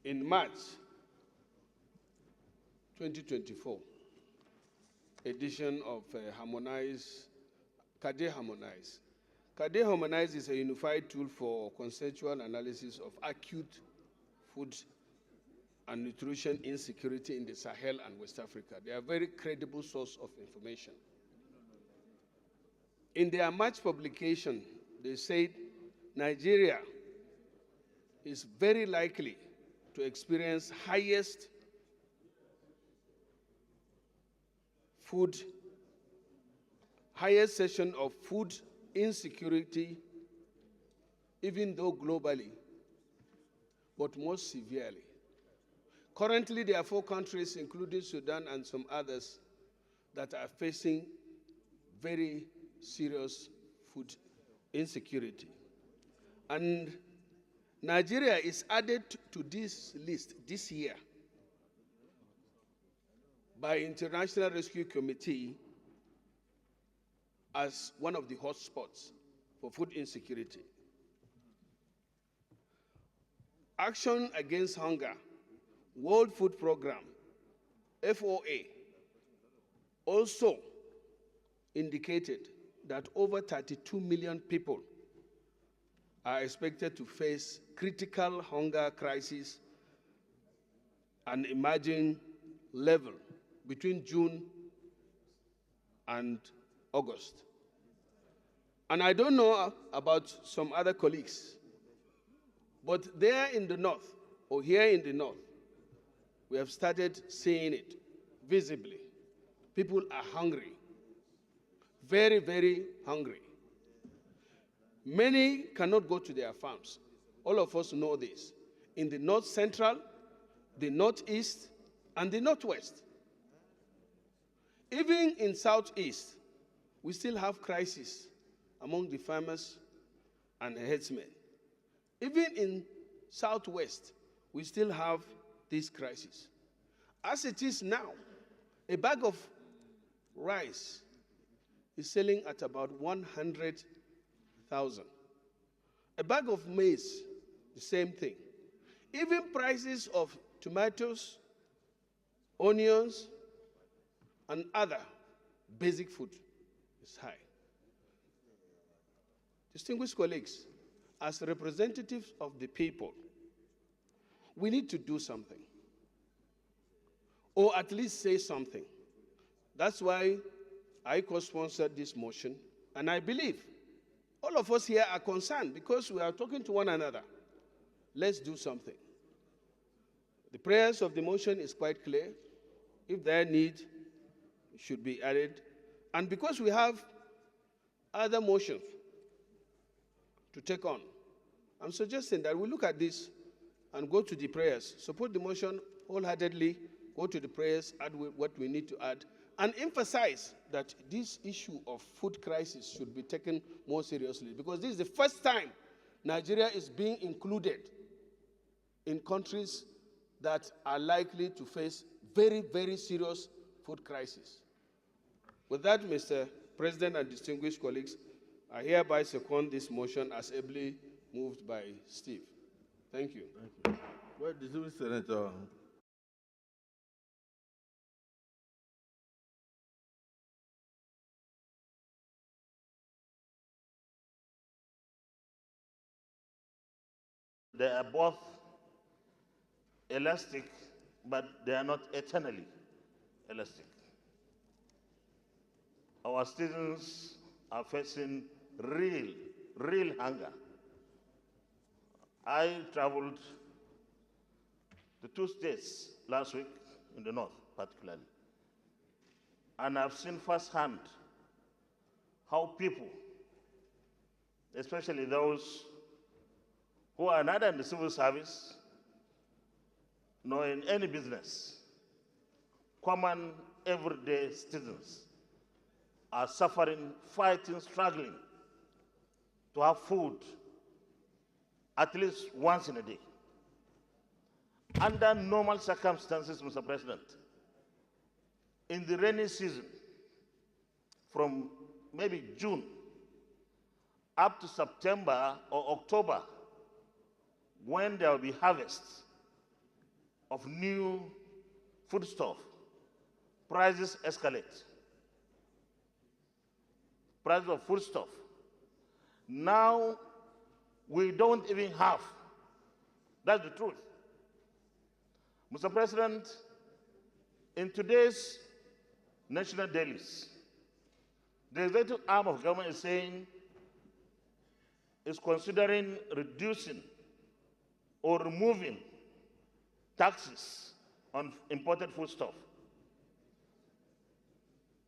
in March 2024 edition of CADE Harmonize. CADE Harmonize is a unified tool for consensual analysis of acute food and nutrition insecurity in the Sahel and West Africa. They are a very credible source of information. In their March publication, they said Nigeria is very likely to experience highest session of food insecurity, even though globally, but most severely. Currently, there are 4 countries, including Sudan and some others, that are facing very serious food insecurity. And Nigeria is added to this list this year by International Rescue Committee as one of the hotspots for food insecurity. Action Against Hunger, World Food Program, FOA, also indicated that over 32 million people are expected to face critical hunger crisis and emerging level between June and August. And I don't know about some other colleagues, but there in the north, or here in the north, we have started seeing it visibly. People are hungry, very, very hungry. Many cannot go to their farms. All of us know this. In the north central, the northeast, and the northwest. Even in southeast, we still have crisis among the farmers and herdsmen. Even in southwest, we still have this crisis. As it is now, a bag of rice is selling at about 100,000. A bag of maize, the same thing. Even prices of tomatoes, onions, and other basic food is high. Distinguished colleagues, as representatives of the people, we need to do something, or at least say something. That's why I co-sponsored this motion, and I believe all of us here are concerned because we are talking to one another. Let's do something. The prayers of the motion is quite clear. If there need, it should be added. And because we have other motions to take on, I'm suggesting that we look at this and go to the prayers. Support the motion wholeheartedly, go to the prayers, add what we need to add, and emphasize that this issue of food crisis should be taken more seriously, because this is the first time Nigeria is being included in countries that are likely to face very, very serious food crisis. With that, Mr. President and distinguished colleagues, I hereby second this motion as ably moved by Steve. Thank you. Thank you. Well, distinguished Senator. They are both elastic, but they are not eternally elastic. Our students are facing real hunger. I traveled to 2 states last week, in the north particularly, and I've seen firsthand how people, especially those who are neither in the civil service nor in any business, common everyday citizens, are suffering, fighting, struggling to have food at least once in a day. Under normal circumstances, Mr. President, in the rainy season, from maybe June up to September or October, when there will be harvest, of new foodstuff, prices escalate. Prices of foodstuff. Now we don't even have. That's the truth. Mr. President, in today's national dailies, the executive arm of government is saying is considering reducing or removing taxes on imported foodstuff.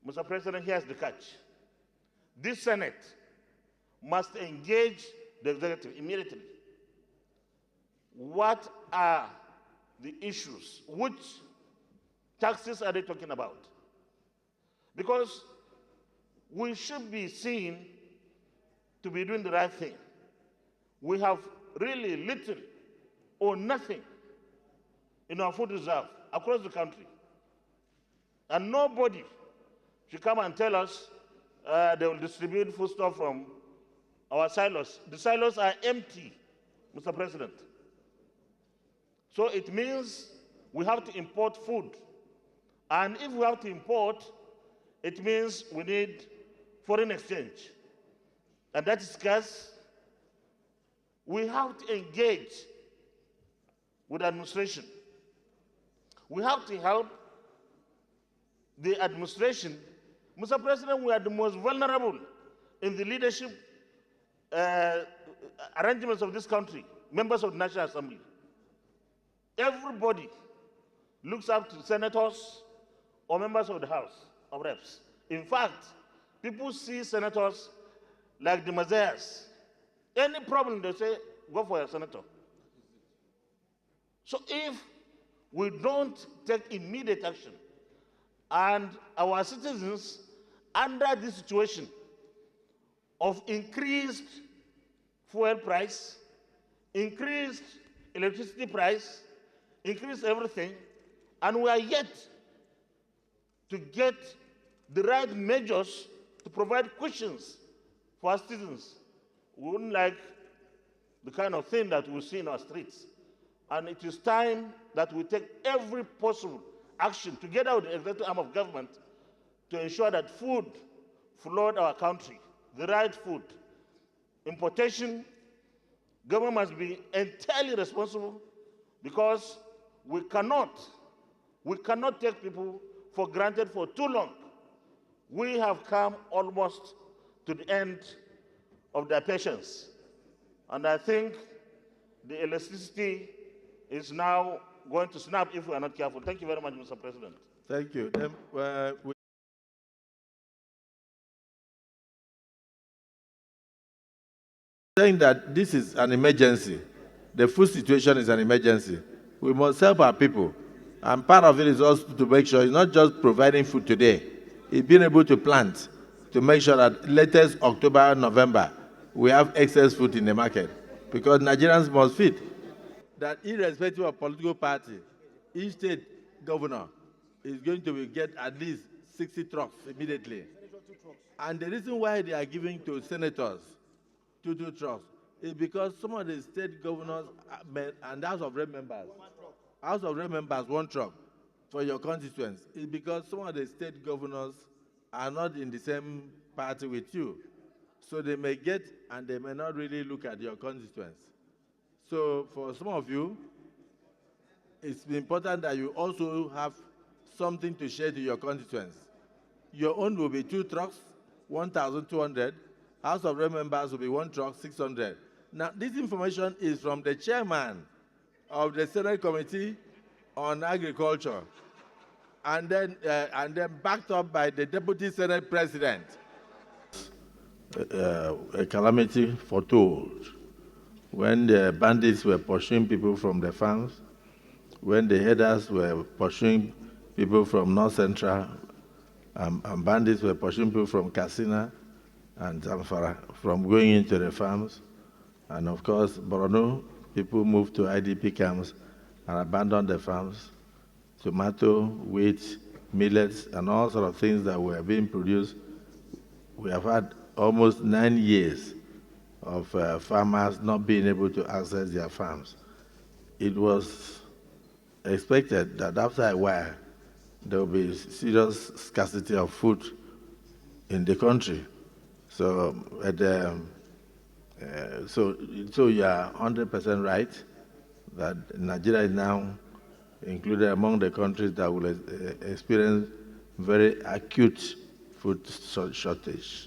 Mr. President, here's the catch. This Senate must engage the executive immediately. What are the issues? Which taxes are they talking about? Because we should be seen to be doing the right thing. We have really little or nothing in our food reserve across the country. And nobody should come and tell us they will distribute foodstuff from our silos. The silos are empty, Mr. President. So it means we have to import food. And if we have to import, it means we need foreign exchange. And that is scarce. We have to engage with administration. We have to help the administration. Mr. President, we are the most vulnerable in the leadership arrangements of this country, members of the National Assembly. Everybody looks up to senators or members of the House of Reps. In fact, people see senators like the messiahs. Any problem, they say, go for a senator. So if we don't take immediate action, and our citizens, under this situation of increased fuel price, increased electricity price, increased everything, and we are yet to get the right measures to provide cushions for our citizens. We wouldn't like the kind of thing that we see in our streets. And it is time that we take every possible action together with the executive arm of government to ensure that food flood our country, the right food. Importation, government must be entirely responsible because we cannot take people for granted for too long. We have come almost to the end of their patience. And I think the elasticity is now going to snap if we are not careful. Thank you very much, Mr. President. Thank you. Saying that this is an emergency. The food situation is an emergency. We must help our people. And part of it is also to make sure it's not just providing food today, it's being able to plant to make sure that latest October, November, we have excess food in the market. Because Nigerians must feed. That irrespective of political party, each state governor is going to get at least 60 trucks immediately. And the reason why they are giving to senators two trucks is because some of the state governors and House of Rep members, one truck for your constituents, is because some of the state governors are not in the same party with you. So they may get and they may not really look at your constituents. So for some of you, it's important that you also have something to share to your constituents. Your own will be 2 trucks, 1,200. House of Rep members will be 1 truck, 600. Now, this information is from the chairman of the Senate Committee on Agriculture, and then backed up by the Deputy Senate President. A calamity foretold when the bandits were pursuing people from the farms, when the herders were pursuing people from North Central, and bandits were pursuing people from Katsina and Zamfara from going into the farms. And of course, Borno, people moved to IDP camps and abandoned the farms. Tomato, wheat, millets, and all sorts of things that were being produced. We have had almost 9 years of farmers not being able to access their farms. It was expected that after a while, there will be serious scarcity of food in the country. So, so you are 100% right that Nigeria is now included among the countries that will experience very acute food shortage.